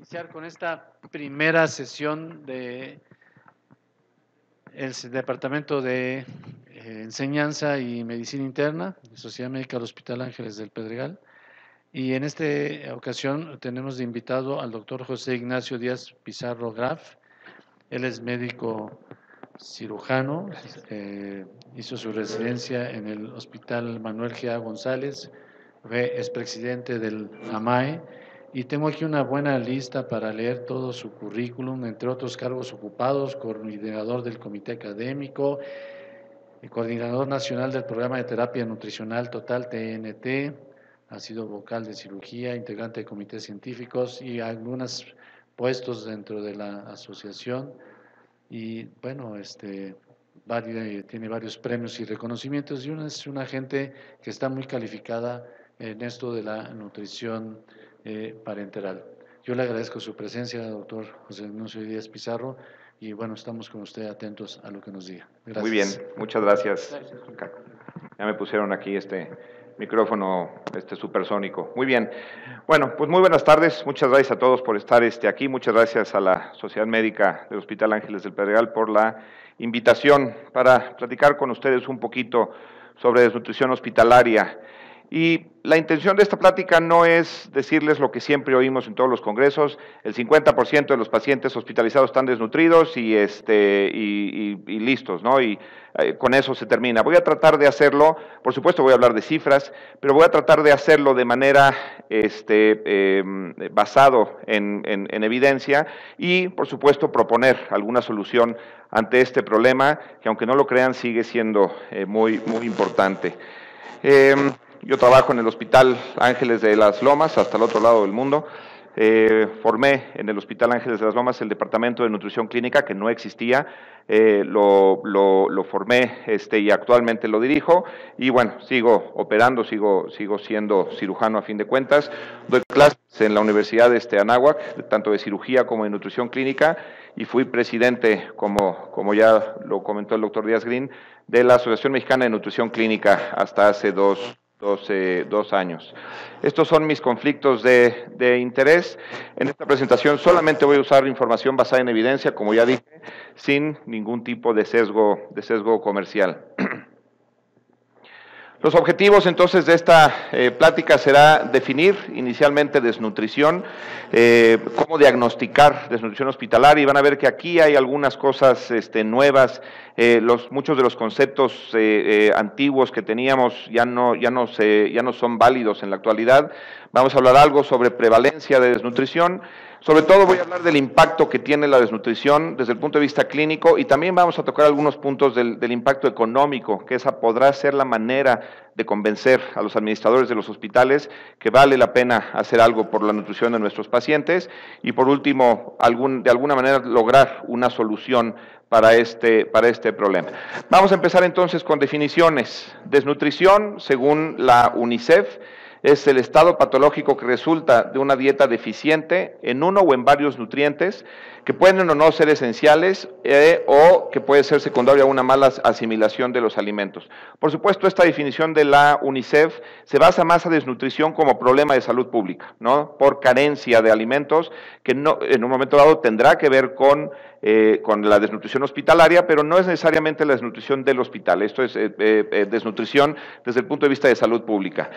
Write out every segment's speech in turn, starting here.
iniciar con esta primera sesión de el Departamento de Enseñanza y Medicina Interna, de Sociedad Médica del Hospital Ángeles del Pedregal. Y en esta ocasión tenemos de invitado al doctor José Ignacio Díaz Pizarro Graf. Él es médico cirujano, hizo su residencia en el Hospital Manuel G.A. González, fue expresidente del AMAE, y tengo aquí una buena lista para leer todo su currículum, entre otros cargos ocupados: coordinador del comité académico, coordinador nacional del programa de terapia nutricional total TNT, ha sido vocal de cirugía, integrante de comités científicos y algunos puestos dentro de la asociación. Y bueno, tiene varios premios y reconocimientos, y es una gente que está muy calificada en esto de la nutrición parenteral. Yo le agradezco su presencia, doctor José Ignacio Díaz Pizarro, y bueno, estamos con usted atentos a lo que nos diga. Gracias. Muy bien, muchas gracias. Ya me pusieron aquí este micrófono supersónico. Muy bien. Bueno, pues muy buenas tardes. Muchas gracias a todos por estar aquí. Muchas gracias a la Sociedad Médica del Hospital Ángeles del Pedregal por la invitación para platicar con ustedes un poquito sobre desnutrición hospitalaria. Y la intención de esta plática no es decirles lo que siempre oímos en todos los congresos: el 50% de los pacientes hospitalizados están desnutridos y listos, ¿no? Y con eso se termina. Voy a tratar de hacerlo, por supuesto voy a hablar de cifras, pero voy a tratar de hacerlo de manera basado en evidencia y, por supuesto, proponer alguna solución ante este problema que, aunque no lo crean, sigue siendo muy importante. Yo trabajo en el Hospital Ángeles de las Lomas, hasta el otro lado del mundo. Formé en el Hospital Ángeles de las Lomas el Departamento de Nutrición Clínica, que no existía. Lo formé y actualmente lo dirijo. Y bueno, sigo operando, sigo siendo cirujano a fin de cuentas. Doy clases en la Universidad de Anáhuac, tanto de cirugía como de nutrición clínica, y fui presidente, como ya lo comentó el doctor Díaz Green, de la Asociación Mexicana de Nutrición Clínica hasta hace dos años. Estos son mis conflictos de interés. En esta presentación solamente voy a usar información basada en evidencia, como ya dije, sin ningún tipo de sesgo comercial. Los objetivos entonces de esta plática será definir inicialmente desnutrición, cómo diagnosticar desnutrición hospitalaria, y van a ver que aquí hay algunas cosas nuevas. Muchos de los conceptos antiguos que teníamos ya no son válidos en la actualidad. Vamos a hablar algo sobre prevalencia de desnutrición. Sobre todo voy a hablar del impacto que tiene la desnutrición desde el punto de vista clínico, y también vamos a tocar algunos puntos del impacto económico, que esa podrá ser la manera de convencer a los administradores de los hospitales que vale la pena hacer algo por la nutrición de nuestros pacientes, y por último, de alguna manera lograr una solución para este problema. Vamos a empezar entonces con definiciones. Desnutrición, según la UNICEF, es el estado patológico que resulta de una dieta deficiente en uno o en varios nutrientes que pueden o no ser esenciales o que puede ser secundario a una mala asimilación de los alimentos. Por supuesto, esta definición de la UNICEF se basa más a desnutrición como problema de salud pública, ¿no? Por carencia de alimentos, que no, en un momento dado tendrá que ver con la desnutrición hospitalaria, pero no es necesariamente la desnutrición del hospital. Esto es desnutrición desde el punto de vista de salud pública.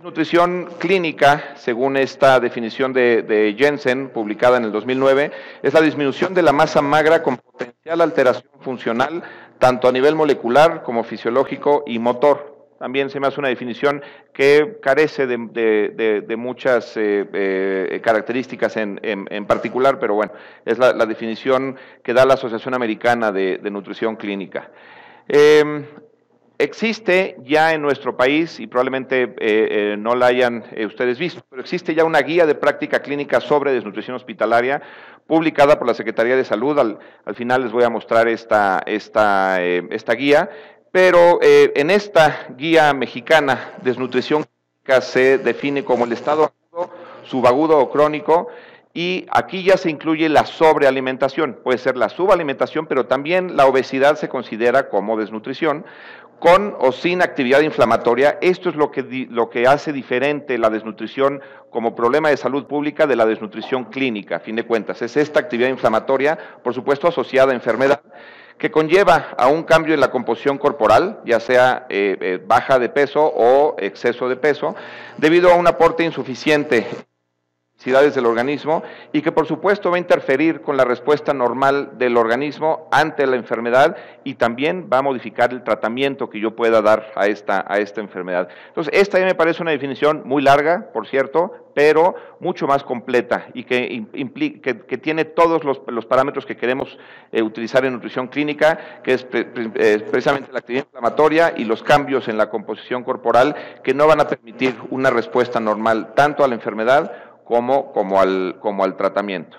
Nutrición clínica, según esta definición de Jensen, publicada en el 2009, es la disminución de la masa magra con potencial alteración funcional, tanto a nivel molecular como fisiológico y motor. También se me hace una definición que carece de muchas características en particular, pero bueno, es la definición que da la Asociación Americana de Nutrición Clínica. Existe ya en nuestro país, y probablemente no la hayan ustedes visto, pero existe ya una guía de práctica clínica sobre desnutrición hospitalaria publicada por la Secretaría de Salud. Al final les voy a mostrar esta guía, pero en esta guía mexicana, desnutrición clínica se define como el estado agudo, subagudo o crónico, y aquí ya se incluye la sobrealimentación. Puede ser la subalimentación, pero también la obesidad se considera como desnutrición, con o sin actividad inflamatoria. Esto es lo que hace diferente la desnutrición como problema de salud pública de la desnutrición clínica, a fin de cuentas. Es esta actividad inflamatoria, por supuesto asociada a enfermedad, que conlleva a un cambio en la composición corporal, ya sea baja de peso o exceso de peso, debido a un aporte insuficiente del organismo y que por supuesto va a interferir con la respuesta normal del organismo ante la enfermedad y también va a modificar el tratamiento que yo pueda dar a esta enfermedad. Entonces, esta ya me parece una definición muy larga, por cierto, pero mucho más completa y que tiene todos los parámetros que queremos utilizar en nutrición clínica, que es precisamente la actividad inflamatoria y los cambios en la composición corporal que no van a permitir una respuesta normal tanto a la enfermedad como al tratamiento.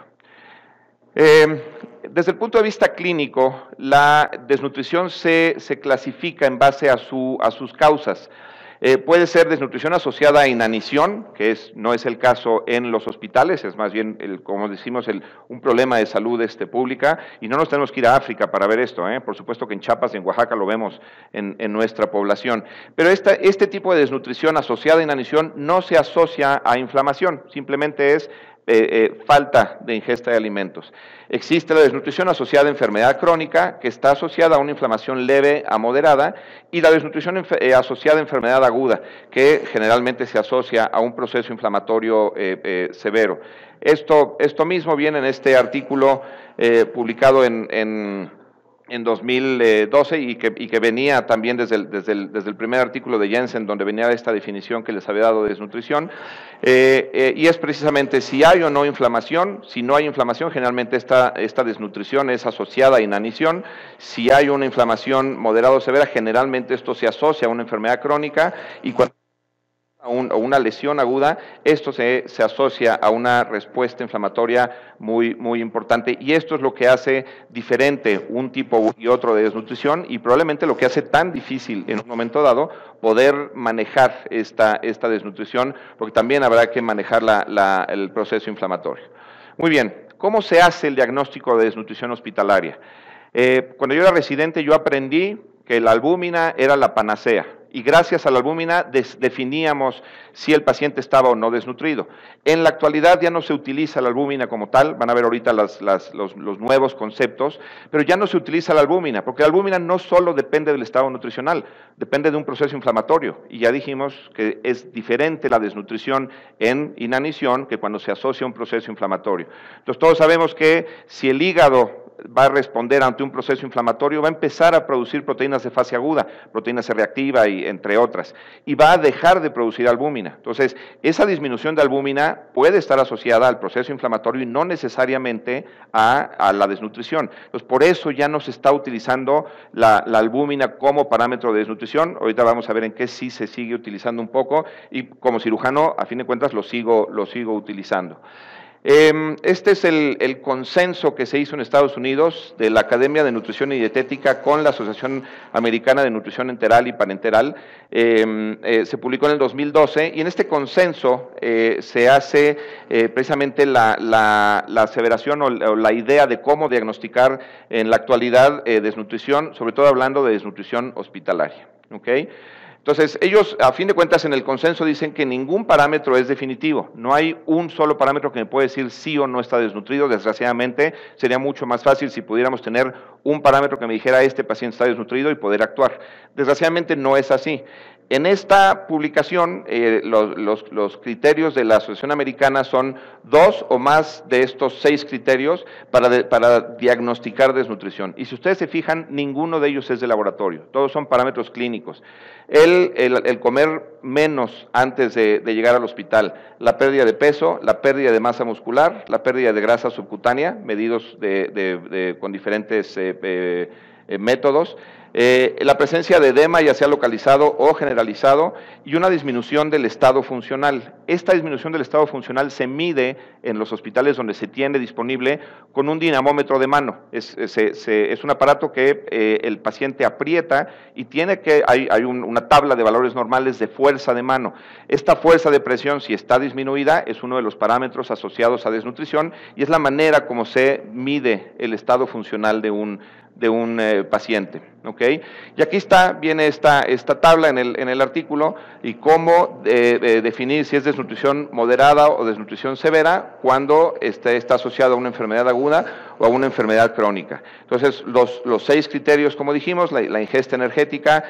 Desde el punto de vista clínico, la desnutrición se clasifica en base a sus causas. Puede ser desnutrición asociada a inanición, que no es el caso en los hospitales, es más bien, como decimos, un problema de salud pública, y no nos tenemos que ir a África para ver esto, por supuesto que en Chiapas y en Oaxaca lo vemos en nuestra población. Pero este tipo de desnutrición asociada a inanición no se asocia a inflamación, simplemente es falta de ingesta de alimentos. Existe la desnutrición asociada a enfermedad crónica, que está asociada a una inflamación leve a moderada, y la desnutrición asociada a enfermedad aguda, que generalmente se asocia a un proceso inflamatorio severo. Esto mismo viene en este artículo publicado en 2012 y que venía también desde el primer artículo de Jensen, donde venía esta definición que les había dado de desnutrición, y es precisamente si hay o no inflamación. Si no hay inflamación, generalmente esta desnutrición es asociada a inanición. Si hay una inflamación moderada o severa, generalmente esto se asocia a una enfermedad crónica, y cuando o una lesión aguda, esto se asocia a una respuesta inflamatoria muy importante, y esto es lo que hace diferente un tipo y otro de desnutrición, y probablemente lo que hace tan difícil en un momento dado poder manejar esta desnutrición, porque también habrá que manejar el proceso inflamatorio. Muy bien, ¿cómo se hace el diagnóstico de desnutrición hospitalaria? Cuando yo era residente, yo aprendí que la albúmina era la panacea, y gracias a la albúmina definíamos si el paciente estaba o no desnutrido. En la actualidad ya no se utiliza la albúmina como tal, van a ver ahorita los nuevos conceptos, pero ya no se utiliza la albúmina, porque la albúmina no solo depende del estado nutricional, depende de un proceso inflamatorio, y ya dijimos que es diferente la desnutrición en inanición que cuando se asocia a un proceso inflamatorio. Entonces todos sabemos que si el hígado va a responder ante un proceso inflamatorio, va a empezar a producir proteínas de fase aguda, proteína C reactiva y entre otras, y va a dejar de producir albúmina. Entonces, esa disminución de albúmina puede estar asociada al proceso inflamatorio y no necesariamente a la desnutrición. Entonces, por eso ya no se está utilizando la albúmina como parámetro de desnutrición. Ahorita vamos a ver en qué sí se sigue utilizando un poco, y como cirujano, a fin de cuentas, lo sigo utilizando. Este es el consenso que se hizo en Estados Unidos de la Academia de Nutrición y Dietética con la Asociación Americana de Nutrición Enteral y Parenteral. Se publicó en el 2012, y en este consenso se hace precisamente la aseveración o la idea de cómo diagnosticar en la actualidad desnutrición, sobre todo hablando de desnutrición hospitalaria. ¿Okay? Entonces, ellos, a fin de cuentas, en el consenso dicen que ningún parámetro es definitivo. No hay un solo parámetro que me puede decir sí o no está desnutrido. Desgraciadamente, sería mucho más fácil si pudiéramos tener un parámetro que me dijera este paciente está desnutrido y poder actuar. Desgraciadamente, no es así. En esta publicación, los criterios de la Asociación Americana son 2 o más de estos 6 criterios para diagnosticar desnutrición. Y si ustedes se fijan, ninguno de ellos es de laboratorio, todos son parámetros clínicos. El comer menos antes de llegar al hospital, la pérdida de peso, la pérdida de masa muscular, la pérdida de grasa subcutánea, medidos con diferentes métodos, la presencia de edema, ya sea localizado o generalizado, y una disminución del estado funcional. Esta disminución del estado funcional se mide en los hospitales donde se tiene disponible con un dinamómetro de mano. Es un aparato que el paciente aprieta y hay una tabla de valores normales de fuerza de mano. Esta fuerza de presión, si está disminuida, es uno de los parámetros asociados a desnutrición, y es la manera como se mide el estado funcional de un paciente. ¿ok? Y aquí viene esta tabla en el artículo y cómo definir si es desnutrición moderada o desnutrición severa cuando está asociado a una enfermedad aguda o a una enfermedad crónica. Entonces, los 6 criterios, como dijimos, la ingesta energética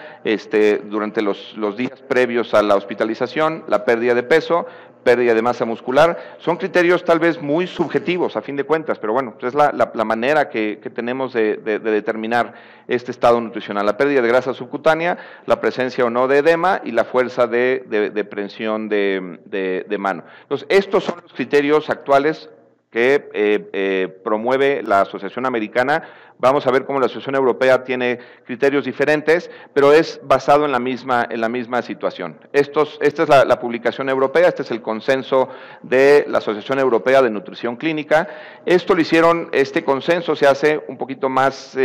durante los días previos a la hospitalización, la pérdida de peso, pérdida de masa muscular, son criterios tal vez muy subjetivos a fin de cuentas, pero bueno, es la manera que tenemos de determinar este estado nutricional, la pérdida de grasa subcutánea, la presencia o no de edema y la fuerza de prensión de mano. Entonces, estos son los criterios actuales que promueve la Asociación Americana. Vamos a ver cómo la Asociación Europea tiene criterios diferentes, pero es basado en la misma situación. Esta es la publicación europea, este es el consenso de la Asociación Europea de Nutrición Clínica. Este consenso se hace un poquito más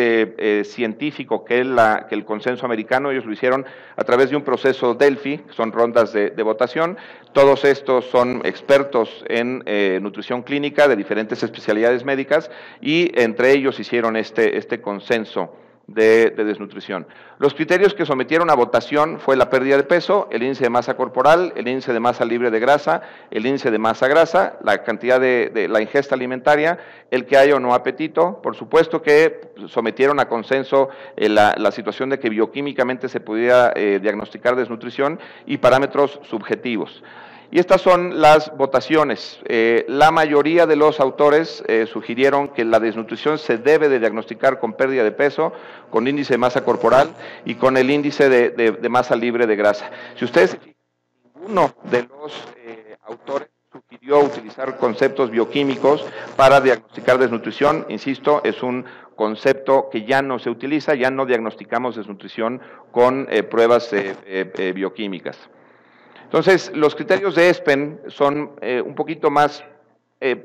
científico que el consenso americano. Ellos lo hicieron a través de un proceso Delphi, que son rondas de votación. Todos estos son expertos en nutrición clínica de diferentes especialidades médicas y entre ellos hicieron este consenso de desnutrición. Los criterios que sometieron a votación fue la pérdida de peso, el índice de masa corporal, el índice de masa libre de grasa, el índice de masa grasa, la cantidad de la ingesta alimentaria, el que haya o no apetito. Por supuesto que sometieron a consenso la situación de que bioquímicamente se pudiera diagnosticar desnutrición y parámetros subjetivos. Y estas son las votaciones. La mayoría de los autores sugirieron que la desnutrición se debe de diagnosticar con pérdida de peso, con índice de masa corporal y con el índice de masa libre de grasa. Si ustedes se fijan, ninguno de los autores sugirió utilizar conceptos bioquímicos para diagnosticar desnutrición. Insisto, es un concepto que ya no se utiliza, ya no diagnosticamos desnutrición con pruebas bioquímicas. Entonces, los criterios de ESPEN son un poquito más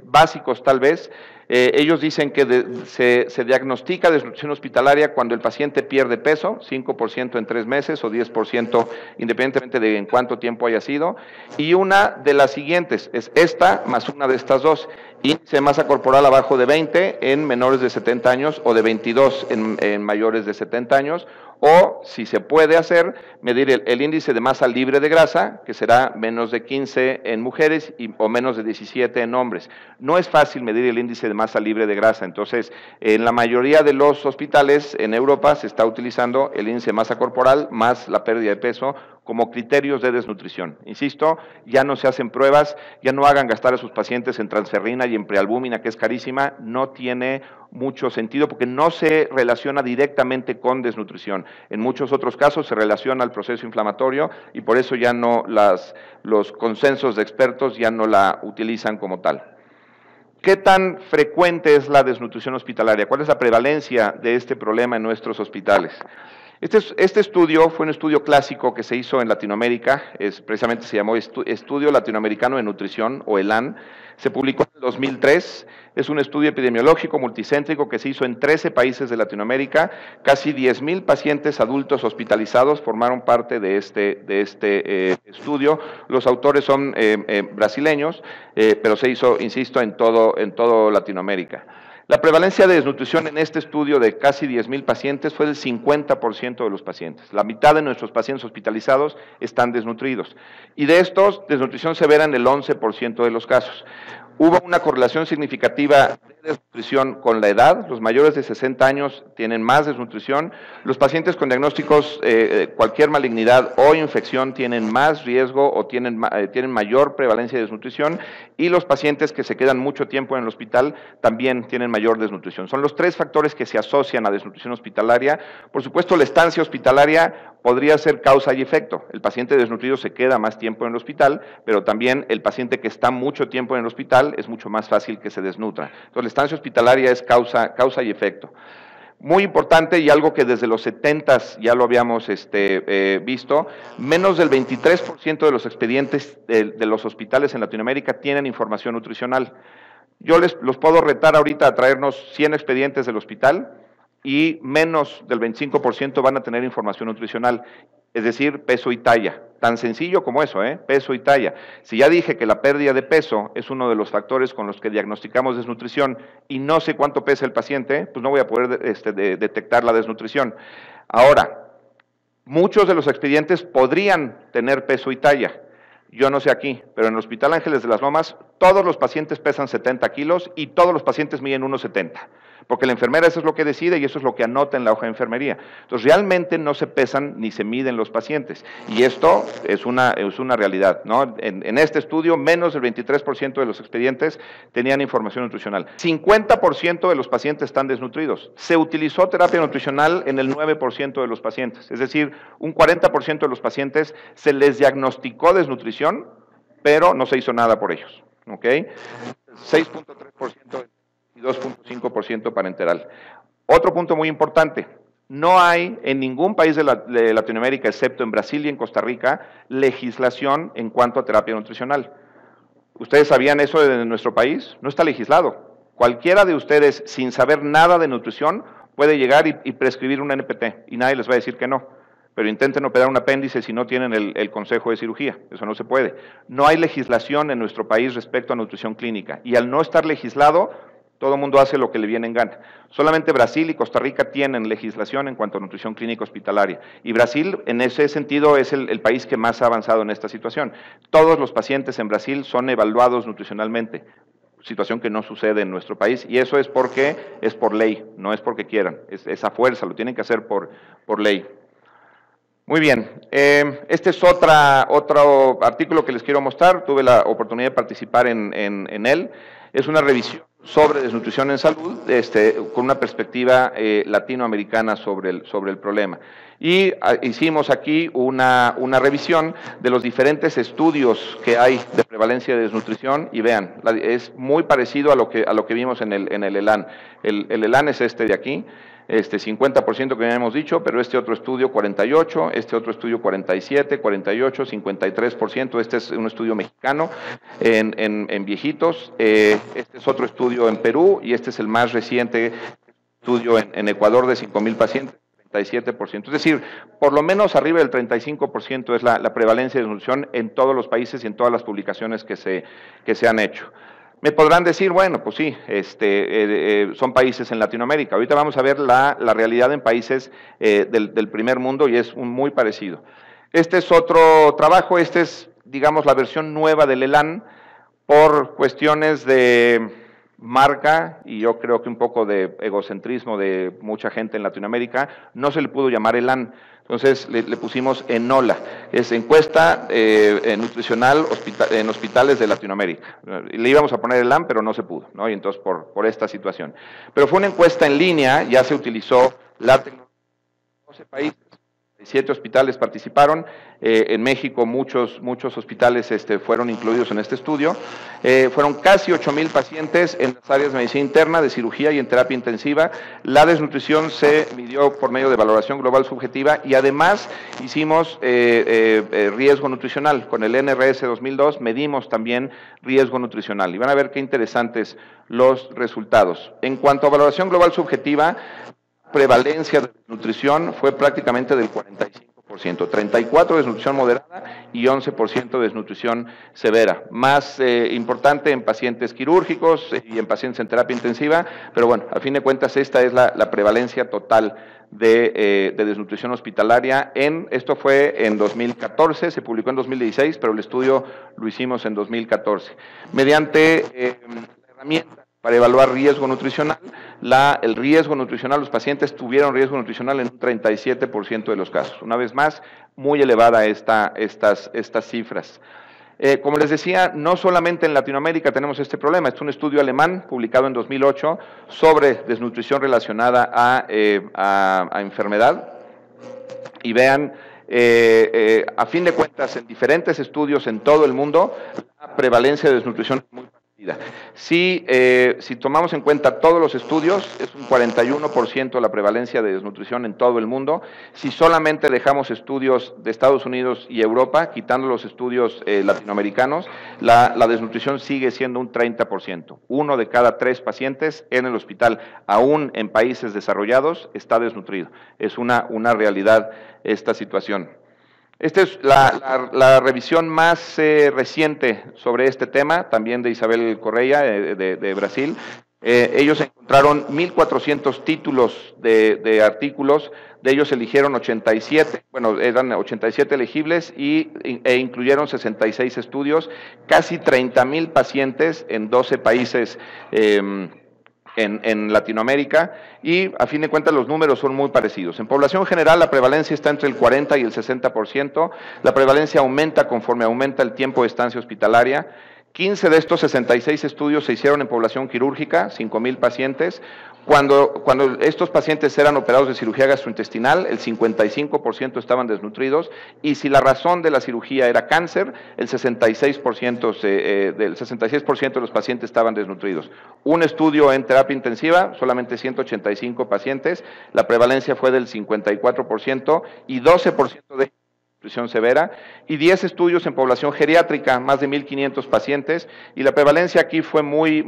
básicos tal vez. Ellos dicen que se diagnostica desnutrición hospitalaria cuando el paciente pierde peso, 5% en 3 meses o 10% independientemente de en cuánto tiempo haya sido. Y una de las siguientes es esta más una de estas dos. Índice de masa corporal abajo de 20 en menores de 70 años o de 22 en mayores de 70 años. O, si se puede hacer, medir el índice de masa libre de grasa, que será menos de 15 en mujeres o menos de 17 en hombres. No es fácil medir el índice de masa libre de grasa, entonces en la mayoría de los hospitales en Europa se está utilizando el índice de masa corporal más la pérdida de peso como criterios de desnutrición. Insisto, ya no se hacen pruebas, ya no hagan gastar a sus pacientes en transferrina y en prealbúmina, que es carísima, no tiene mucho sentido porque no se relaciona directamente con desnutrición. En muchos otros casos se relaciona al proceso inflamatorio y por eso ya no los consensos de expertos ya no la utilizan como tal. ¿Qué tan frecuente es la desnutrición hospitalaria? ¿Cuál es la prevalencia de este problema en nuestros hospitales? Este estudio fue un estudio clásico que se hizo en Latinoamérica, precisamente se llamó Estudio Latinoamericano de Nutrición, o ELAN, se publicó en el 2003, es un estudio epidemiológico multicéntrico que se hizo en 13 países de Latinoamérica, casi 10,000 pacientes adultos hospitalizados formaron parte de este estudio, los autores son brasileños, pero se hizo, insisto, en todo Latinoamérica. La prevalencia de desnutrición en este estudio de casi 10,000 pacientes fue del 50% de los pacientes. La mitad de nuestros pacientes hospitalizados están desnutridos. Y de estos, desnutrición severa en el 11% de los casos. Hubo una correlación significativa de desnutrición con la edad. Los mayores de 60 años tienen más desnutrición. Los pacientes con diagnósticos, cualquier malignidad o infección tienen más riesgo o tienen mayor prevalencia de desnutrición. Y los pacientes que se quedan mucho tiempo en el hospital también tienen mayor desnutrición. Son los 3 factores que se asocian a desnutrición hospitalaria. Por supuesto, la estancia hospitalaria podría ser causa y efecto. El paciente desnutrido se queda más tiempo en el hospital, pero también el paciente que está mucho tiempo en el hospital es mucho más fácil que se desnutra. Entonces, la estancia hospitalaria es causa y efecto. Muy importante y algo que desde los 70s ya lo habíamos visto, menos del 23% de los expedientes de los hospitales en Latinoamérica tienen información nutricional. Yo los puedo retar ahorita a traernos 100 expedientes del hospital y menos del 25% van a tener información nutricional, es decir, peso y talla Tan sencillo como eso, peso y talla. Si ya dije que la pérdida de peso es uno de los factores con los que diagnosticamos desnutrición y no sé cuánto pesa el paciente, pues no voy a poder detectar la desnutrición. Ahora, muchos de los expedientes podrían tener peso y talla. Yo no sé aquí, pero en el Hospital Ángeles de las Lomas todos los pacientes pesan 70 kilos y todos los pacientes miden 1,70, porque la enfermera eso es lo que decide y eso es lo que anota en la hoja de enfermería. Entonces realmente no se pesan ni se miden los pacientes y esto es una realidad, ¿no? En este estudio menos del 23% de los expedientes tenían información nutricional. 50% de los pacientes están desnutridos. Se utilizó terapia nutricional en el 9% de los pacientes, es decir, un 40% de los pacientes se les diagnosticó desnutrición, pero no se hizo nada por ellos, ¿ok? 6.3% y 2.5% parenteral. Otro punto muy importante, no hay en ningún país de Latinoamérica, excepto en Brasil y en Costa Rica, legislación en cuanto a terapia nutricional. ¿Ustedes sabían eso de nuestro país? No está legislado. Cualquiera de ustedes, sin saber nada de nutrición, puede llegar y prescribir un NPT y nadie les va a decir que no. Pero intenten operar un apéndice si no tienen el consejo de cirugía, eso no se puede. No hay legislación en nuestro país respecto a nutrición clínica y al no estar legislado, todo el mundo hace lo que le viene en gana. Solamente Brasil y Costa Rica tienen legislación en cuanto a nutrición clínica hospitalaria y Brasil en ese sentido es el país que más ha avanzado en esta situación. Todos los pacientes en Brasil son evaluados nutricionalmente, situación que no sucede en nuestro país y eso es porque es por ley, no es porque quieran, es a fuerza, lo tienen que hacer por ley. Muy bien, este es otro artículo que les quiero mostrar, tuve la oportunidad de participar en él, es una revisión sobre desnutrición en salud, con una perspectiva latinoamericana sobre el problema. Y hicimos aquí una revisión de los diferentes estudios que hay de prevalencia de desnutrición y vean, es muy parecido a lo que vimos en el ELAN. El ELAN es este de aquí. 50% que ya hemos dicho, pero este otro estudio 48%, este otro estudio 47%, 48%, 53%, este es un estudio mexicano en viejitos, este es otro estudio en Perú y este es el más reciente estudio en Ecuador de 5,000 pacientes. 37%, es decir, por lo menos arriba del 35% es la prevalencia de desnutrición en todos los países y en todas las publicaciones que se han hecho. Me podrán decir, bueno, pues sí, son países en Latinoamérica. Ahorita vamos a ver la realidad en países del primer mundo y es muy parecido. Este es otro trabajo, este es, digamos, la versión nueva del ELAN por cuestiones de marca y yo creo que un poco de egocentrismo de mucha gente en Latinoamérica, no se le pudo llamar ELAN. Entonces le pusimos ENOLA, es encuesta nutricional en hospitales de Latinoamérica. Le íbamos a poner ELAN, pero no se pudo, ¿no? Y entonces por esta situación. Pero fue una encuesta en línea, ya se utilizó la tecnología en 12 países. 7 hospitales participaron, en México muchos hospitales fueron incluidos en este estudio, fueron casi 8,000 pacientes en las áreas de medicina interna, de cirugía y en terapia intensiva. La desnutrición se midió por medio de valoración global subjetiva y además hicimos riesgo nutricional, con el NRS 2002 medimos también riesgo nutricional y van a ver qué interesantes los resultados. En cuanto a valoración global subjetiva, prevalencia de desnutrición fue prácticamente del 45%, 34% de desnutrición moderada y 11% de desnutrición severa. Más importante en pacientes quirúrgicos y en pacientes en terapia intensiva, pero bueno, a fin de cuentas esta es la prevalencia total de desnutrición hospitalaria. Esto fue en 2014, se publicó en 2016, pero el estudio lo hicimos en 2014. Mediante la herramienta para evaluar riesgo nutricional, el riesgo nutricional, los pacientes tuvieron riesgo nutricional en un 37% de los casos. Una vez más, muy elevada estas cifras. Como les decía, no solamente en Latinoamérica tenemos este problema, es un estudio alemán publicado en 2008 sobre desnutrición relacionada a enfermedad. Y vean, a fin de cuentas, en diferentes estudios en todo el mundo, la prevalencia de desnutrición es muy parecida. Si tomamos en cuenta todos los estudios, es un 41% la prevalencia de desnutrición en todo el mundo. Si solamente dejamos estudios de Estados Unidos y Europa, quitando los estudios latinoamericanos, la desnutrición sigue siendo un 30%. 1 de cada 3 pacientes en el hospital, aún en países desarrollados, está desnutrido. Es una realidad esta situación. Esta es la revisión más reciente sobre este tema, también de Isabel Correia, de Brasil. Ellos encontraron 1,400 títulos de artículos, de ellos eligieron 87, bueno, eran 87 elegibles e incluyeron 66 estudios, casi 30,000 pacientes en 12 países en Latinoamérica, y a fin de cuentas los números son muy parecidos. En población general la prevalencia está entre el 40 y el 60%, la prevalencia aumenta conforme aumenta el tiempo de estancia hospitalaria. 15 de estos 66 estudios se hicieron en población quirúrgica, 5,000 pacientes. Cuando estos pacientes eran operados de cirugía gastrointestinal, el 55% estaban desnutridos, y si la razón de la cirugía era cáncer, el 66% de los pacientes estaban desnutridos. Un estudio en terapia intensiva, solamente 185 pacientes, la prevalencia fue del 54% y 12% de nutrición severa, y 10 estudios en población geriátrica, más de 1,500 pacientes, y la prevalencia aquí fue muy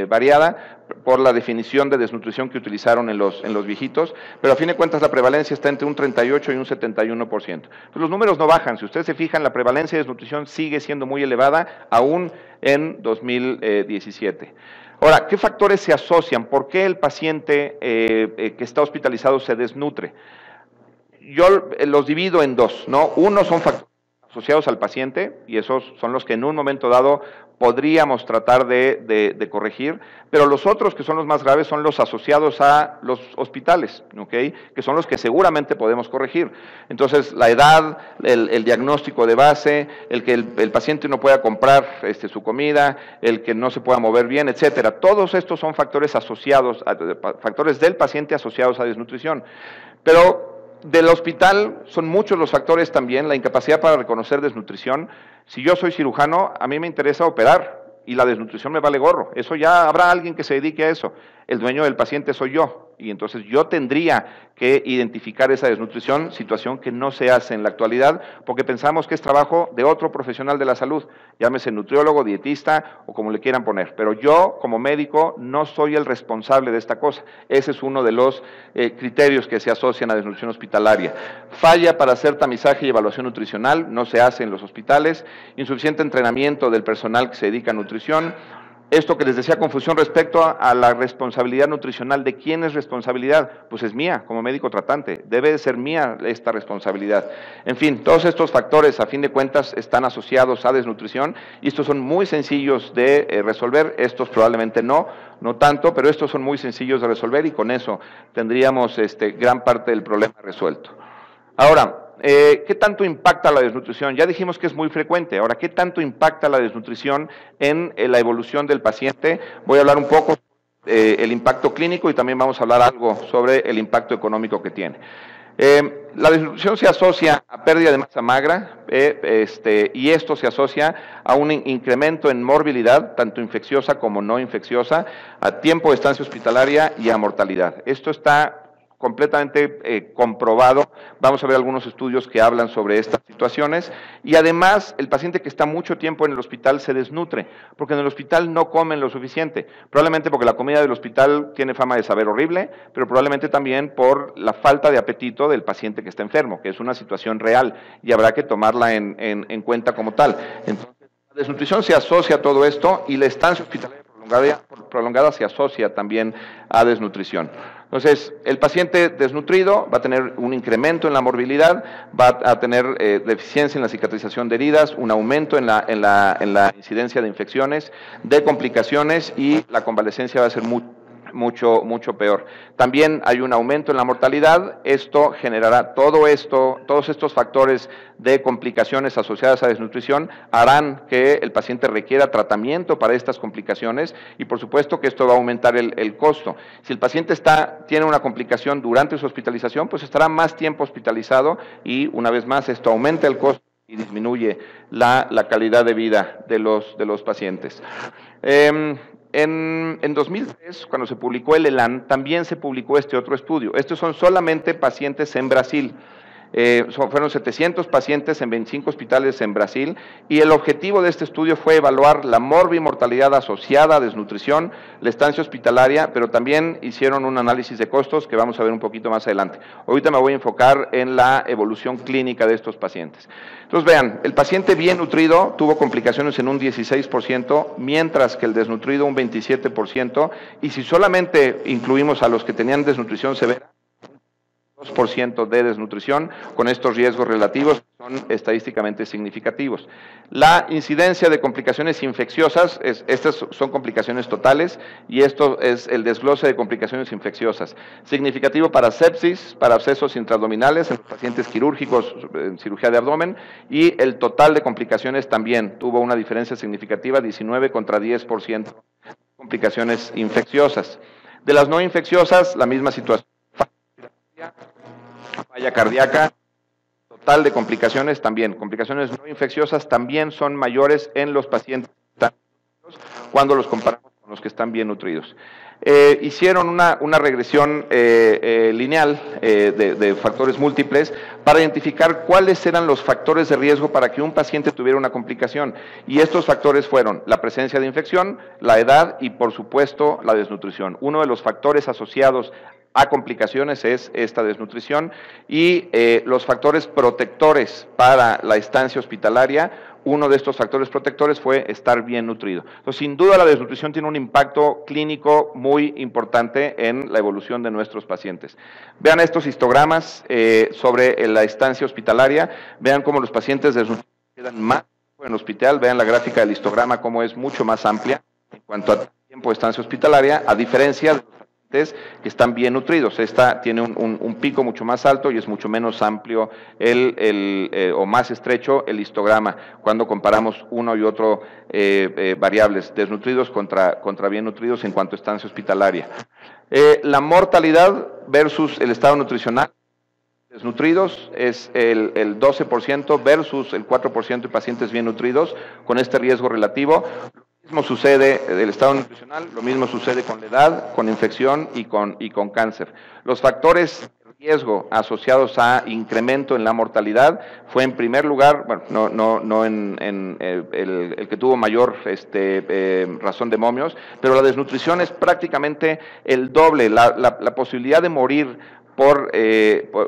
variada por la definición de desnutrición que utilizaron en los viejitos, pero a fin de cuentas la prevalencia está entre un 38 y un 71%. Pues los números no bajan, si ustedes se fijan, la prevalencia de desnutrición sigue siendo muy elevada, aún en 2017. Ahora, ¿qué factores se asocian? ¿Por qué el paciente que está hospitalizado se desnutre? Yo los divido en dos, ¿no? Uno son factores asociados al paciente, y esos son los que en un momento dado podríamos tratar de corregir, pero los otros, que son los más graves, son los asociados a los hospitales, ¿ok? Que son los que seguramente podemos corregir. Entonces, la edad, el diagnóstico de base, el que el paciente no pueda comprar su comida, el que no se pueda mover bien, etcétera. Todos estos son factores asociados, factores del paciente asociados a desnutrición. Pero del hospital son muchos los factores también, la incapacidad para reconocer desnutrición. Si yo soy cirujano, a mí me interesa operar y la desnutrición me vale gorro. Eso ya habrá alguien que se dedique a eso. El dueño del paciente soy yo, y entonces yo tendría que identificar esa desnutrición, situación que no se hace en la actualidad, porque pensamos que es trabajo de otro profesional de la salud, llámese nutriólogo, dietista o como le quieran poner, pero yo como médico no soy el responsable de esta cosa. Ese es uno de los criterios que se asocian a desnutrición hospitalaria. Falla para hacer tamizaje y evaluación nutricional, no se hace en los hospitales. Insuficiente entrenamiento del personal que se dedica a nutrición. Esto que les decía, confusión respecto a la responsabilidad nutricional. ¿De quién es responsabilidad? Pues es mía, como médico tratante. Debe de ser mía esta responsabilidad. En fin, todos estos factores, a fin de cuentas, están asociados a desnutrición, y estos son muy sencillos de resolver. Estos probablemente no tanto, pero estos son muy sencillos de resolver, y con eso tendríamos gran parte del problema resuelto. Ahora, ¿qué tanto impacta la desnutrición? Ya dijimos que es muy frecuente. Ahora, ¿qué tanto impacta la desnutrición en la evolución del paciente? Voy a hablar un poco el impacto clínico, y también vamos a hablar algo sobre el impacto económico que tiene. La desnutrición se asocia a pérdida de masa magra, y esto se asocia a un incremento en morbilidad, tanto infecciosa como no infecciosa, a tiempo de estancia hospitalaria y a mortalidad. Esto está completamente comprobado. Vamos a ver algunos estudios que hablan sobre estas situaciones, y además el paciente que está mucho tiempo en el hospital se desnutre, porque en el hospital no comen lo suficiente, probablemente porque la comida del hospital tiene fama de saber horrible, pero probablemente también por la falta de apetito del paciente que está enfermo, que es una situación real y habrá que tomarla en cuenta como tal. Entonces, la desnutrición se asocia a todo esto, y la estancia hospitalaria prolongada se asocia también a desnutrición. Entonces, el paciente desnutrido va a tener un incremento en la morbilidad, va a tener deficiencia en la cicatrización de heridas, un aumento en la incidencia de infecciones, de complicaciones, y la convalecencia va a ser mucho peor. También hay un aumento en la mortalidad. Esto generará todos estos factores de complicaciones asociadas a desnutrición harán que el paciente requiera tratamiento para estas complicaciones, y por supuesto que esto va a aumentar el costo. Si el paciente tiene una complicación durante su hospitalización, pues estará más tiempo hospitalizado, y una vez más esto aumenta el costo y disminuye la calidad de vida de los pacientes. En 2003, cuando se publicó el ELAN, también se publicó este otro estudio. Estos son solamente pacientes en Brasil. Fueron 700 pacientes en 25 hospitales en Brasil, y el objetivo de este estudio fue evaluar la morbimortalidad asociada a desnutrición, la estancia hospitalaria, pero también hicieron un análisis de costos que vamos a ver un poquito más adelante. Ahorita me voy a enfocar en la evolución clínica de estos pacientes. Entonces vean, el paciente bien nutrido tuvo complicaciones en un 16%, mientras que el desnutrido un 27%, y si solamente incluimos a los que tenían desnutrición severa, 2% de desnutrición, con estos riesgos relativos son estadísticamente significativos. La incidencia de complicaciones infecciosas, estas son complicaciones totales, y esto es el desglose de complicaciones infecciosas. Significativo para sepsis, para abscesos intraabdominales en los pacientes quirúrgicos en cirugía de abdomen, y el total de complicaciones también tuvo una diferencia significativa, 19 contra 10% de complicaciones infecciosas. De las no infecciosas, la misma situación. Falla cardíaca, total de complicaciones también. Complicaciones no infecciosas también son mayores en los pacientes cuando los comparamos con los que están bien nutridos. Hicieron una regresión lineal de factores múltiples para identificar cuáles eran los factores de riesgo para que un paciente tuviera una complicación. Y estos factores fueron la presencia de infección, la edad y, por supuesto, la desnutrición. Uno de los factores asociados a complicaciones es esta desnutrición, y los factores protectores para la estancia hospitalaria. Uno de estos factores protectores fue estar bien nutrido. Entonces, sin duda, la desnutrición tiene un impacto clínico muy importante en la evolución de nuestros pacientes. Vean estos histogramas sobre la estancia hospitalaria. Vean cómo los pacientes desnutridos quedan más en el hospital. Vean la gráfica del histograma, cómo es mucho más amplia en cuanto a tiempo de estancia hospitalaria, a diferencia de los que están bien nutridos. Esta tiene un pico mucho más alto y es mucho menos amplio o más estrecho el histograma cuando comparamos uno y otro variables, desnutridos contra bien nutridos en cuanto a estancia hospitalaria. La mortalidad versus el estado nutricional. Desnutridos es el 12% versus el 4% de pacientes bien nutridos con este riesgo relativo. Lo mismo sucede del estado nutricional, lo mismo sucede con la edad, con infección y con cáncer. Los factores de riesgo asociados a incremento en la mortalidad fue en primer lugar, bueno, no en el que tuvo mayor razón de momios, pero la desnutrición es prácticamente el doble, la posibilidad de morir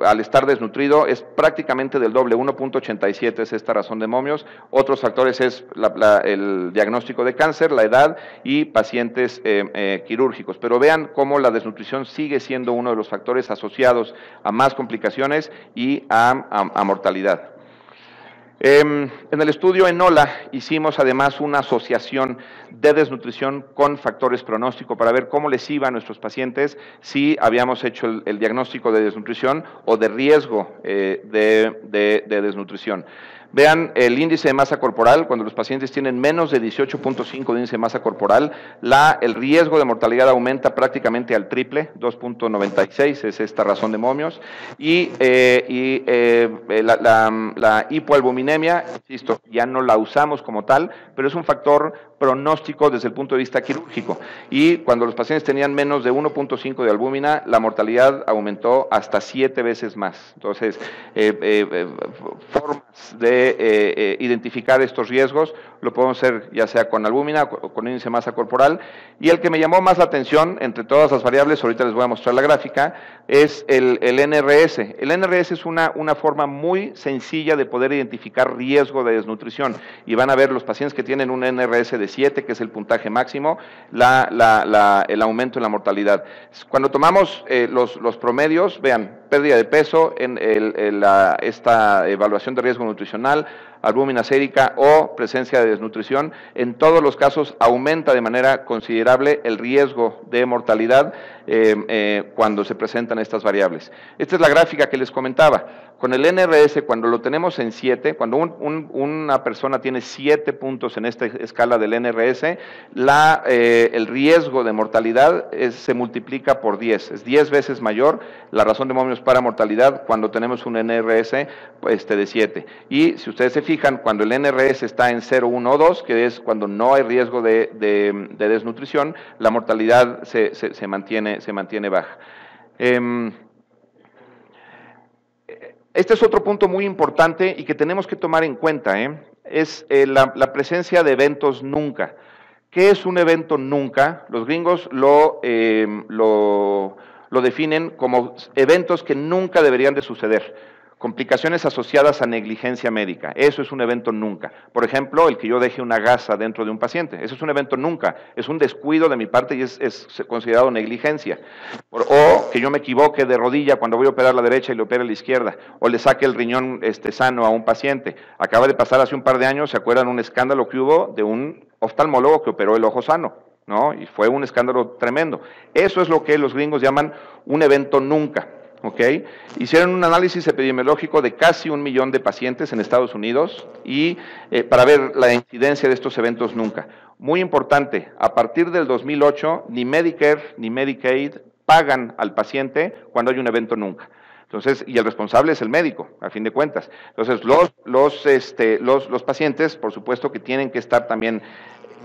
al estar desnutrido es prácticamente del doble, 1.87 es esta razón de momios. Otros factores es el diagnóstico de cáncer, la edad y pacientes quirúrgicos. Pero vean cómo la desnutrición sigue siendo uno de los factores asociados a más complicaciones y a mortalidad. En el estudio ENOLA hicimos además una asociación de desnutrición con factores pronóstico para ver cómo les iba a nuestros pacientes si habíamos hecho el diagnóstico de desnutrición o de riesgo de desnutrición. Vean el índice de masa corporal, cuando los pacientes tienen menos de 18.5 de índice de masa corporal, el riesgo de mortalidad aumenta prácticamente al triple, 2.96 es esta razón de momios, y la hipoalbuminemia, insisto, ya no la usamos como tal, pero es un factor pronóstico desde el punto de vista quirúrgico, y cuando los pacientes tenían menos de 1.5 de albúmina, la mortalidad aumentó hasta 7 veces más. Entonces, formas de identificar estos riesgos lo podemos hacer ya sea con albúmina o con índice de masa corporal, y el que me llamó más la atención entre todas las variables, ahorita les voy a mostrar la gráfica, es el NRS. El NRS es una forma muy sencilla de poder identificar riesgo de desnutrición, y van a ver los pacientes que tienen un NRS de 7, que es el puntaje máximo, el aumento en la mortalidad. Cuando tomamos los promedios, vean, pérdida de peso en esta evaluación de riesgo nutricional, albúmina sérica o presencia de desnutrición, en todos los casos aumenta de manera considerable el riesgo de mortalidad cuando se presentan estas variables. Esta es la gráfica que les comentaba. Con el NRS, cuando lo tenemos en 7, cuando una persona tiene 7 puntos en esta escala del NRS, el riesgo de mortalidad se multiplica por 10, es 10 veces mayor la razón de momios para mortalidad cuando tenemos un NRS de 7. Y si ustedes se fijan, cuando el NRS está en 0, 1 o 2, que es cuando no hay riesgo de desnutrición, la mortalidad se mantiene baja. Este es otro punto muy importante y que tenemos que tomar en cuenta, es la presencia de eventos nunca. ¿Qué es un evento nunca? Los gringos lo definen como eventos que nunca deberían de suceder. Complicaciones asociadas a negligencia médica, eso es un evento nunca. Por ejemplo, el que yo deje una gasa dentro de un paciente, eso es un evento nunca, es un descuido de mi parte y es considerado negligencia. O que yo me equivoque de rodilla cuando voy a operar la derecha y le opere la izquierda, o le saque el riñón sano a un paciente. Acaba de pasar hace un par de años, ¿se acuerdan un escándalo que hubo de un oftalmólogo que operó el ojo sano? ¿No? Y fue un escándalo tremendo. Eso es lo que los gringos llaman un evento nunca. ¿Okay? Hicieron un análisis epidemiológico de casi 1 millón de pacientes en Estados Unidos y para ver la incidencia de estos eventos nunca. Muy importante, a partir del 2008 ni Medicare ni Medicaid pagan al paciente cuando hay un evento nunca. Entonces, y el responsable es el médico, a fin de cuentas. Entonces, los pacientes, por supuesto que tienen que estar también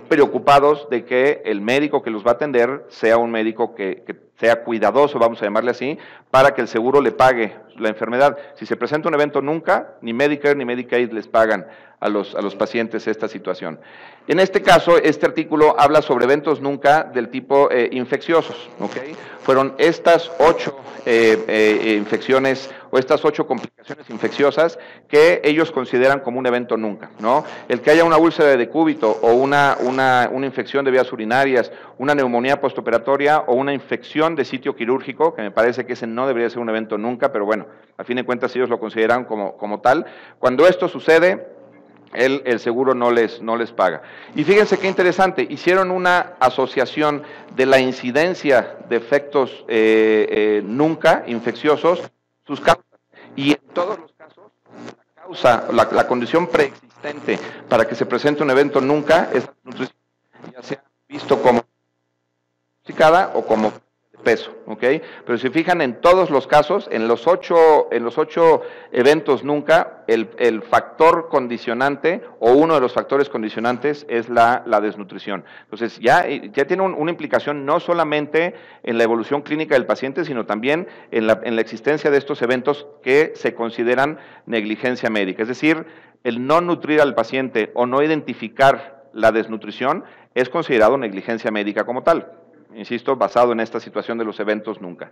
preocupados de que el médico que los va a atender sea un médico que sea cuidadoso, vamos a llamarle así, para que el seguro le pague la enfermedad. Si se presenta un evento nunca, ni Medicare ni Medicaid les pagan a los pacientes esta situación. En este caso, este artículo habla sobre eventos nunca del tipo infecciosos, ¿okay? Fueron estas 8 infecciones o estas 8 complicaciones infecciosas que ellos consideran como un evento nunca, ¿no? El que haya una úlcera de decúbito o una infección de vías urinarias, una neumonía postoperatoria o una infección de sitio quirúrgico, que me parece que ese no debería ser un evento nunca, pero bueno, a fin de cuentas ellos lo consideran como tal. Cuando esto sucede, el seguro no les paga. Y fíjense qué interesante, hicieron una asociación de la incidencia de efectos nunca infecciosos, sus causas, y en todos los casos, la condición preexistente para que se presente un evento nunca es la desnutrición, ya sea visto como intoxicada o como peso, ¿ok? Pero si fijan en todos los casos, en los ocho eventos nunca, el factor condicionante o uno de los factores condicionantes es la desnutrición. Entonces ya tiene una implicación no solamente en la evolución clínica del paciente, sino también en la existencia de estos eventos que se consideran negligencia médica. Es decir, el no nutrir al paciente o no identificar la desnutrición es considerado negligencia médica como tal. Insisto, basado en esta situación de los eventos nunca.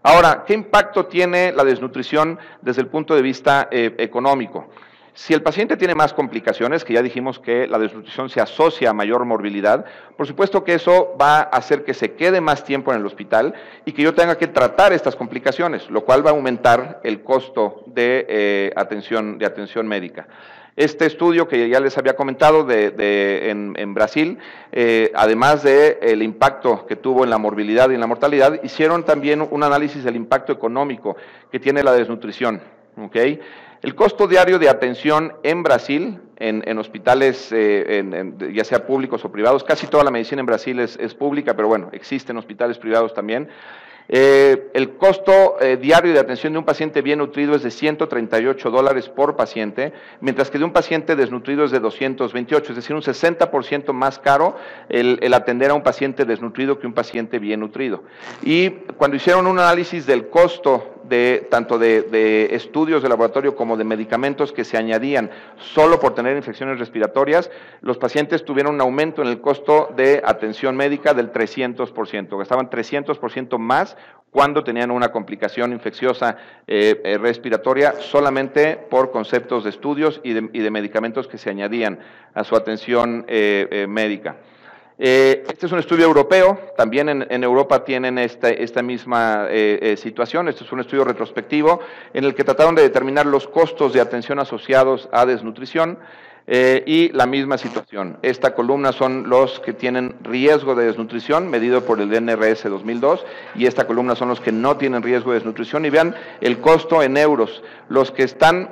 Ahora, ¿qué impacto tiene la desnutrición desde el punto de vista económico? Si el paciente tiene más complicaciones, que ya dijimos que la desnutrición se asocia a mayor morbilidad, por supuesto que eso va a hacer que se quede más tiempo en el hospital y que yo tenga que tratar estas complicaciones, lo cual va a aumentar el costo de atención médica. Este estudio que ya les había comentado en Brasil, además del impacto que tuvo en la morbilidad y en la mortalidad, hicieron también un análisis del impacto económico que tiene la desnutrición. ¿Okay? El costo diario de atención en Brasil, en hospitales, ya sea públicos o privados, casi toda la medicina en Brasil es pública, pero bueno, existen hospitales privados también. El costo diario de atención de un paciente bien nutrido es de $138 por paciente, mientras que de un paciente desnutrido es de 228, es decir, un 60% más caro el atender a un paciente desnutrido que un paciente bien nutrido. Y cuando hicieron un análisis del costo tanto de estudios de laboratorio como de medicamentos que se añadían solo por tener infecciones respiratorias, los pacientes tuvieron un aumento en el costo de atención médica del 300%, gastaban 300% más cuando tenían una complicación infecciosa respiratoria solamente por conceptos de estudios y de medicamentos que se añadían a su atención médica. Este es un estudio europeo, también en Europa tienen esta misma situación. Este es un estudio retrospectivo en el que trataron de determinar los costos de atención asociados a desnutrición y la misma situación. Esta columna son los que tienen riesgo de desnutrición, medido por el NRS 2002, y esta columna son los que no tienen riesgo de desnutrición, y vean el costo en euros. Los que están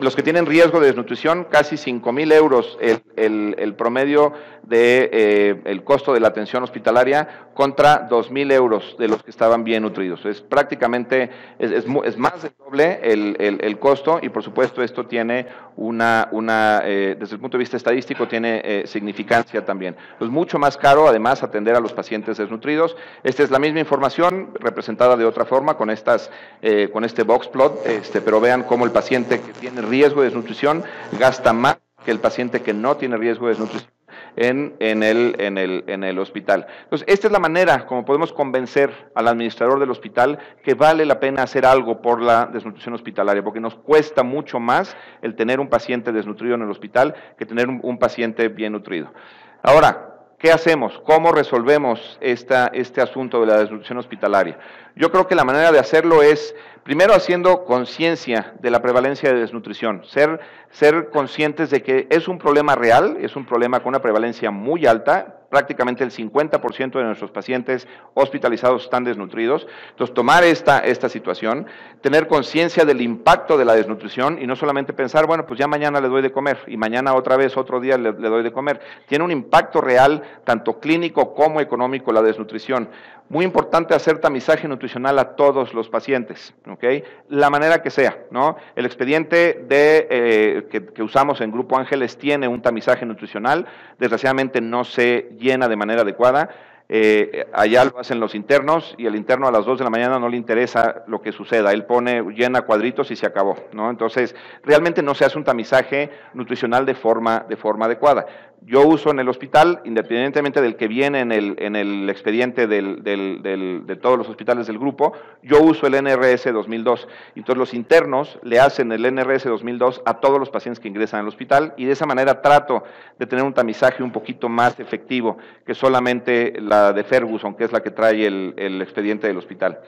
los que tienen riesgo de desnutrición, casi 5,000 euros el promedio de el costo de la atención hospitalaria contra 2,000 euros de los que estaban bien nutridos. Es prácticamente, es más del doble el costo, y por supuesto esto tiene desde el punto de vista estadístico, tiene significancia también. Es mucho más caro, además, atender a los pacientes desnutridos. Esta es la misma información representada de otra forma con este box plot, pero vean cómo el paciente que tiene riesgo de desnutrición gasta más que el paciente que no tiene riesgo de desnutrición en el hospital. Entonces, esta es la manera como podemos convencer al administrador del hospital que vale la pena hacer algo por la desnutrición hospitalaria, porque nos cuesta mucho más el tener un paciente desnutrido en el hospital que tener un paciente bien nutrido. Ahora, ¿qué hacemos? ¿Cómo resolvemos este asunto de la desnutrición hospitalaria? Yo creo que la manera de hacerlo es, primero, haciendo conciencia de la prevalencia de desnutrición, ser conscientes de que es un problema real, es un problema con una prevalencia muy alta. Prácticamente el 50% de nuestros pacientes hospitalizados están desnutridos. Entonces, tomar esta situación, tener conciencia del impacto de la desnutrición y no solamente pensar, bueno, pues ya mañana le doy de comer y mañana otra vez, otro día le doy de comer. Tiene un impacto real, tanto clínico como económico, la desnutrición. Muy importante hacer tamizaje nutricional a todos los pacientes, ¿ok? La manera que sea, ¿no? El expediente que usamos en Grupo Ángeles tiene un tamizaje nutricional, desgraciadamente no se llena de manera adecuada. Allá lo hacen los internos y el interno a las 2 de la mañana no le interesa lo que suceda, él llena cuadritos y se acabó, ¿no? Entonces, realmente no se hace un tamizaje nutricional de forma adecuada. Yo uso en el hospital, independientemente del que viene en el expediente de todos los hospitales del grupo, yo uso el NRS 2002. Entonces los internos le hacen el NRS 2002 a todos los pacientes que ingresan al hospital y de esa manera trato de tener un tamizaje un poquito más efectivo que solamente la de Ferguson, que es la que trae el expediente del hospital.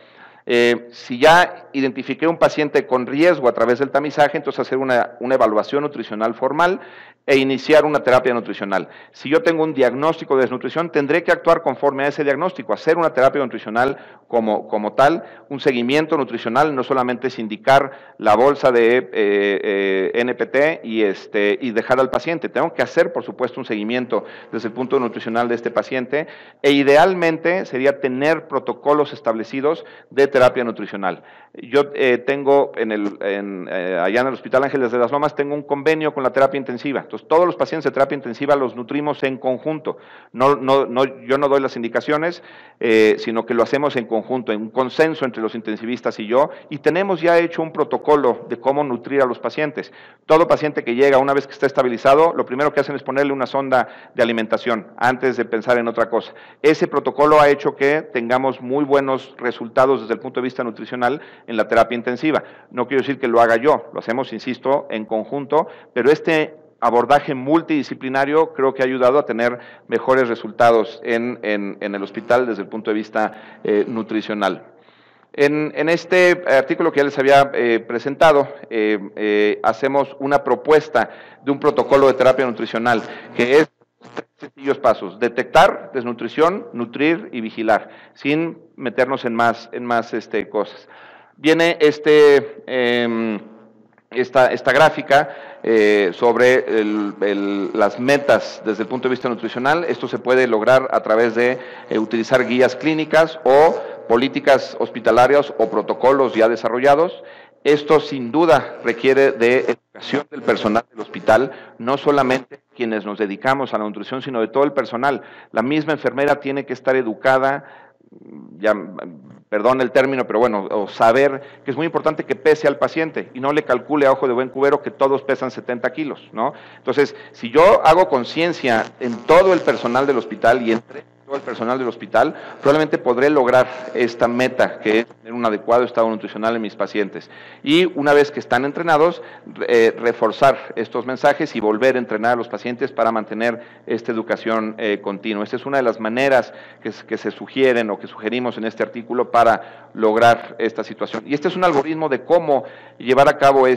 Si ya identifiqué un paciente con riesgo a través del tamizaje, entonces hacer una evaluación nutricional formal e iniciar una terapia nutricional. Si yo tengo un diagnóstico de desnutrición, tendré que actuar conforme a ese diagnóstico, hacer una terapia nutricional como tal, un seguimiento nutricional, no solamente es indicar la bolsa de NPT y dejar al paciente. Tengo que hacer, por supuesto, un seguimiento desde el punto nutricional de este paciente e idealmente sería tener protocolos establecidos de terapia nutricional. Yo tengo allá en el Hospital Ángeles de las Lomas, tengo un convenio con la terapia intensiva. Entonces, todos los pacientes de terapia intensiva los nutrimos en conjunto. Yo no doy las indicaciones, sino que lo hacemos en conjunto, en un consenso entre los intensivistas y yo, y tenemos ya hecho un protocolo de cómo nutrir a los pacientes. Todo paciente que llega, una vez que está estabilizado, lo primero que hacen es ponerle una sonda de alimentación antes de pensar en otra cosa. Ese protocolo ha hecho que tengamos muy buenos resultados desde el punto de vista nutricional en la terapia intensiva. No quiero decir que lo haga yo, lo hacemos, insisto, en conjunto, pero este abordaje multidisciplinario creo que ha ayudado a tener mejores resultados en el hospital desde el punto de vista nutricional. En este artículo que ya les había presentado, hacemos una propuesta de un protocolo de terapia nutricional que es sencillos pasos: detectar desnutrición, nutrir y vigilar, sin meternos en más cosas. Viene esta gráfica sobre las metas desde el punto de vista nutricional. Esto se puede lograr a través de utilizar guías clínicas o políticas hospitalarias o protocolos ya desarrollados. Esto sin duda requiere de educación del personal del hospital, no solamente quienes nos dedicamos a la nutrición, sino de todo el personal. La misma enfermera tiene que estar educada, ya, perdón el término, pero bueno, o saber que es muy importante que pese al paciente y no le calcule a ojo de buen cubero que todos pesan 70 kilos, ¿no? Entonces, si yo hago conciencia en todo el personal del hospital y entre todo el personal del hospital, probablemente podré lograr esta meta, que es tener un adecuado estado nutricional en mis pacientes. Y una vez que están entrenados, reforzar estos mensajes y volver a entrenar a los pacientes para mantener esta educación continua. Esta es una de las maneras que se sugieren o que sugerimos en este artículo para lograr esta situación. Y este es un algoritmo de cómo llevar a cabo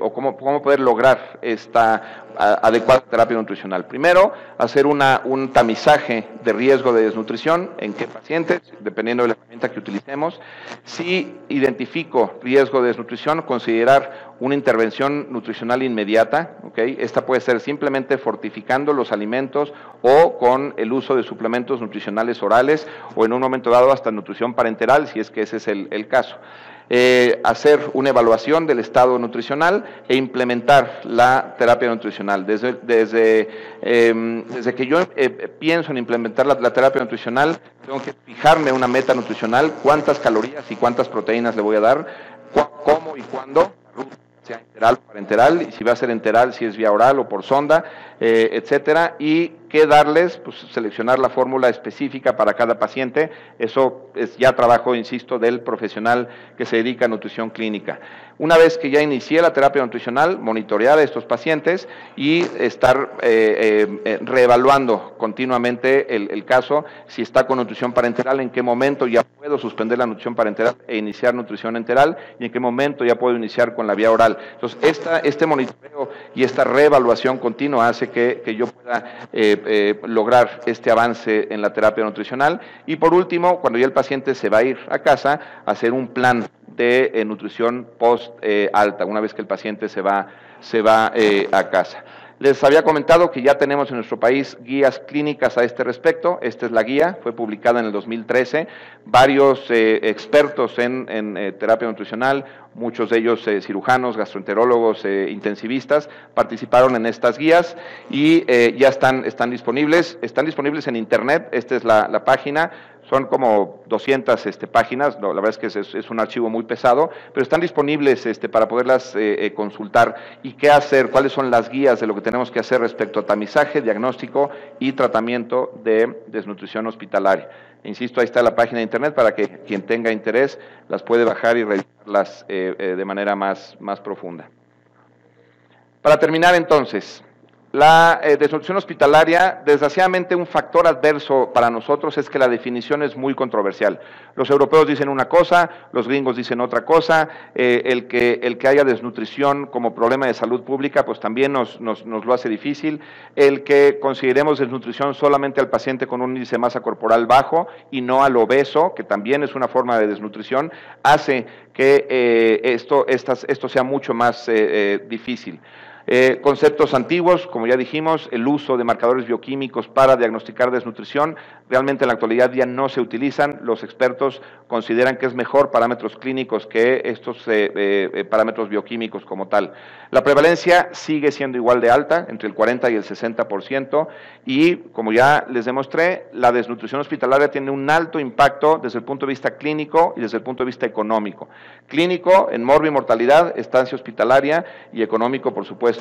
o cómo poder lograr esta adecuada terapia nutricional. Primero, hacer un tamizaje de riesgo de desnutrición, en qué pacientes, dependiendo de la herramienta que utilicemos. Si identifico riesgo de desnutrición, considerar una intervención nutricional inmediata, ¿okay? Esta puede ser simplemente fortificando los alimentos o con el uso de suplementos nutricionales orales o en un momento dado hasta nutrición parenteral, si es que ese es el caso. Hacer una evaluación del estado nutricional e implementar la terapia nutricional. Desde que yo pienso en implementar la terapia nutricional, tengo que fijarme una meta nutricional, cuántas calorías y cuántas proteínas le voy a dar, cómo y cuándo, sea enteral o parenteral, y si va a ser enteral, si es vía oral o por sonda, etcétera, y qué darles, pues seleccionar la fórmula específica para cada paciente. Eso es ya trabajo, insisto, del profesional que se dedica a nutrición clínica. Una vez que ya inicié la terapia nutricional, monitorear a estos pacientes y estar reevaluando continuamente el caso, si está con nutrición parenteral, en qué momento ya puedo suspender la nutrición parenteral e iniciar nutrición enteral, y en qué momento ya puedo iniciar con la vía oral. Entonces, este monitoreo y esta reevaluación continua hace que yo pueda lograr este avance en la terapia nutricional. Y por último, cuando ya el paciente se va a ir a casa, hacer un plan de nutrición post alta, una vez que el paciente se va a casa. Les había comentado que ya tenemos en nuestro país guías clínicas a este respecto. Esta es la guía, fue publicada en el 2013. Varios expertos en terapia nutricional, muchos de ellos cirujanos, gastroenterólogos, intensivistas, participaron en estas guías y ya están disponibles. Están disponibles en internet, esta es la página. Son como 200 páginas, no, la verdad es que es un archivo muy pesado, pero están disponibles para poderlas consultar y qué hacer, cuáles son las guías de lo que tenemos que hacer respecto a tamizaje, diagnóstico y tratamiento de desnutrición hospitalaria. Insisto, ahí está la página de internet para que quien tenga interés las puede bajar y revisarlas de manera más profunda. Para terminar entonces, la desnutrición hospitalaria, desgraciadamente un factor adverso para nosotros es que la definición es muy controversial. Los europeos dicen una cosa, los gringos dicen otra cosa, el que haya desnutrición como problema de salud pública, pues también nos lo hace difícil. El que consideremos desnutrición solamente al paciente con un índice de masa corporal bajo y no al obeso, que también es una forma de desnutrición, hace que esto sea mucho más difícil. Conceptos antiguos, como ya dijimos, el uso de marcadores bioquímicos para diagnosticar desnutrición, realmente en la actualidad ya no se utilizan. Los expertos consideran que es mejor parámetros clínicos que estos parámetros bioquímicos como tal. La prevalencia sigue siendo igual de alta, entre el 40 y el 60%, y como ya les demostré, la desnutrición hospitalaria tiene un alto impacto desde el punto de vista clínico y desde el punto de vista económico. Clínico en morbimortalidad, estancia hospitalaria, y económico, por supuesto,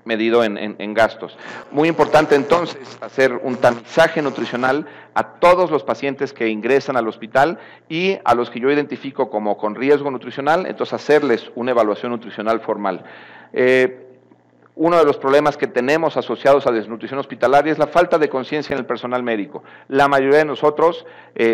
medido en gastos. Muy importante entonces hacer un tamizaje nutricional a todos los pacientes que ingresan al hospital y a los que yo identifico como con riesgo nutricional, entonces hacerles una evaluación nutricional formal. Uno de los problemas que tenemos asociados a desnutrición hospitalaria es la falta de conciencia en el personal médico. La mayoría de nosotros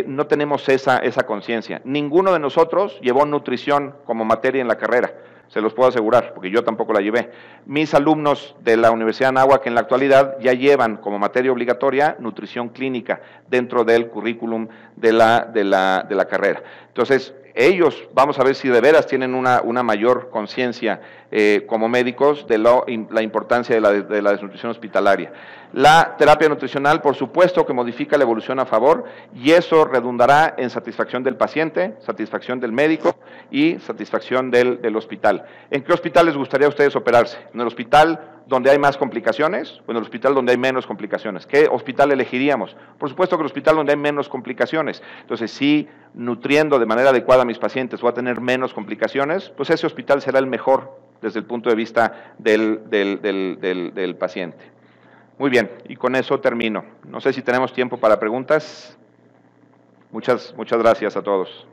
no tenemos esa conciencia. Ninguno de nosotros llevó nutrición como materia en la carrera. Se los puedo asegurar, porque yo tampoco la llevé. Mis alumnos de la Universidad de Anáhuac en la actualidad ya llevan como materia obligatoria nutrición clínica dentro del currículum de la carrera. Entonces, ellos, vamos a ver si de veras tienen una mayor conciencia como médicos de la importancia de la desnutrición hospitalaria. La terapia nutricional, por supuesto, que modifica la evolución a favor, y eso redundará en satisfacción del paciente, satisfacción del médico y satisfacción del hospital. ¿En qué hospital les gustaría a ustedes operarse? ¿En el hospital donde hay más complicaciones o en el hospital donde hay menos complicaciones? ¿Qué hospital elegiríamos? Por supuesto que el hospital donde hay menos complicaciones. Entonces, si nutriendo de manera adecuada a mis pacientes voy a tener menos complicaciones, pues ese hospital será el mejor desde el punto de vista del paciente. Muy bien, y con eso termino. No sé si tenemos tiempo para preguntas. Muchas gracias a todos.